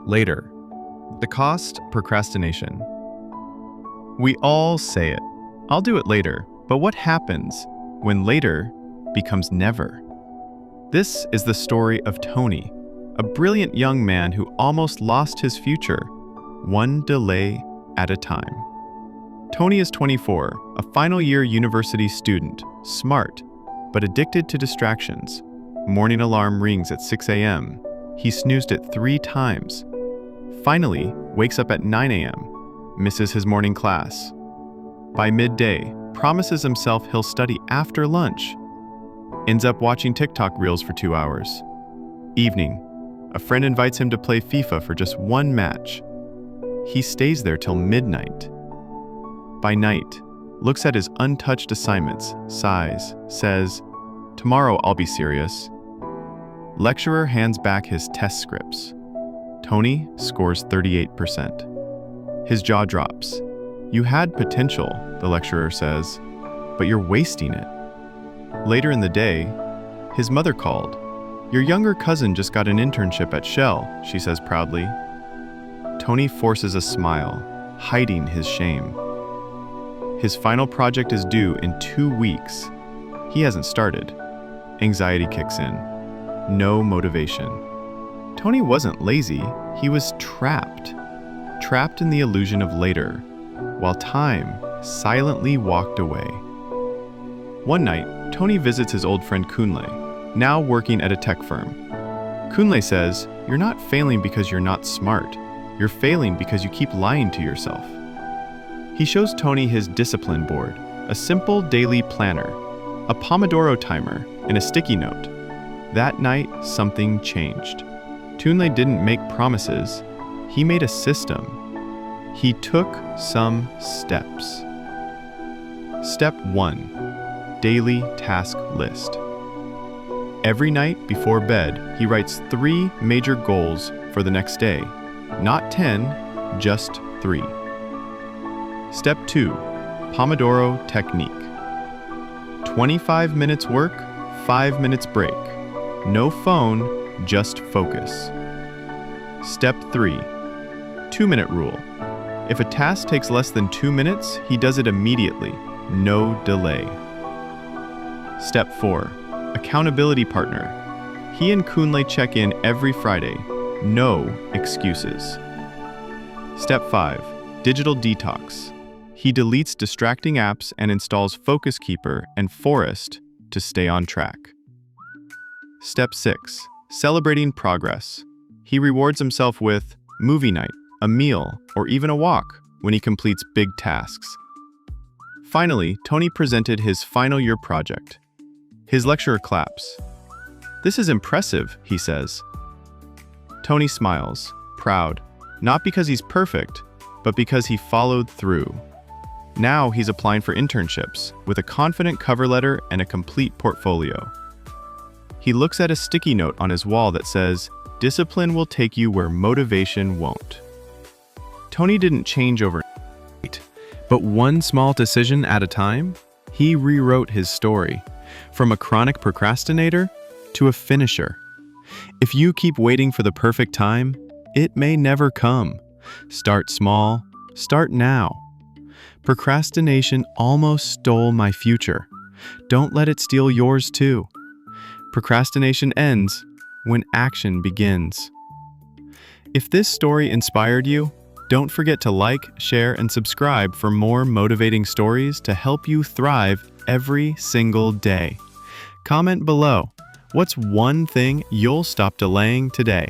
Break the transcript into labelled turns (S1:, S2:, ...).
S1: Later. The cost, procrastination. We all say it. I'll do it later. But what happens when later becomes never? This is the story of Tony, a brilliant young man who almost lost his future, one delay at a time. Tony is 24, a final-year university student, smart, but addicted to distractions. Morning alarm rings at 6 a.m. He snoozed it 3 times. Finally, wakes up at 9 a.m., misses his morning class. By midday, promises himself he'll study after lunch. Ends up watching TikTok reels for 2 hours. Evening, a friend invites him to play FIFA for just 1 match. He stays there till midnight. By night, looks at his untouched assignments, sighs, says, "Tomorrow I'll be serious." Lecturer hands back his test scripts. Tony scores 38%. His jaw drops. "You had potential," the lecturer says, "but you're wasting it." Later in the day, his mother called. "Your younger cousin just got an internship at Shell," she says proudly. Tony forces a smile, hiding his shame. His final project is due in 2 weeks. He hasn't started. Anxiety kicks in. No motivation. Tony wasn't lazy, he was trapped. Trapped in the illusion of later, while time silently walked away. One night, Tony visits his old friend Kunle, now working at a tech firm. Kunle says, "You're not failing because you're not smart. You're failing because you keep lying to yourself." He shows Tony his discipline board, a simple daily planner, a Pomodoro timer, and a sticky note. That night, something changed. Kunle didn't make promises, he made a system. He took some steps. Step 1. Daily task list. Every night before bed, he writes 3 major goals for the next day. Not 10, just 3. Step 2. Pomodoro technique. 25 minutes work, 5 minutes break. No phone, just focus. Step 3. 2-minute rule. If a task takes less than 2 minutes, he does it immediately, no delay. Step 4. Accountability partner. He and Kunle check in every Friday, no excuses. Step 5. Digital detox. He deletes distracting apps and installs Focus Keeper and Forest to stay on track. Step 6. Celebrating progress. He rewards himself with movie night, a meal, or even a walk when he completes big tasks. Finally, Tony presented his final year project. His lecturer claps. "This is impressive," he says. Tony smiles, proud, not because he's perfect, but because he followed through. Now he's applying for internships with a confident cover letter and a complete portfolio. He looks at a sticky note on his wall that says, "Discipline will take you where motivation won't." Tony didn't change overnight, but one small decision at a time, he rewrote his story, from a chronic procrastinator to a finisher. If you keep waiting for the perfect time, it may never come. Start small, start now. Procrastination almost stole my future. Don't let it steal yours too. Procrastination ends when action begins. If this story inspired you, don't forget to like, share, and subscribe for more motivating stories to help you thrive every single day. Comment below, what's one thing you'll stop delaying today?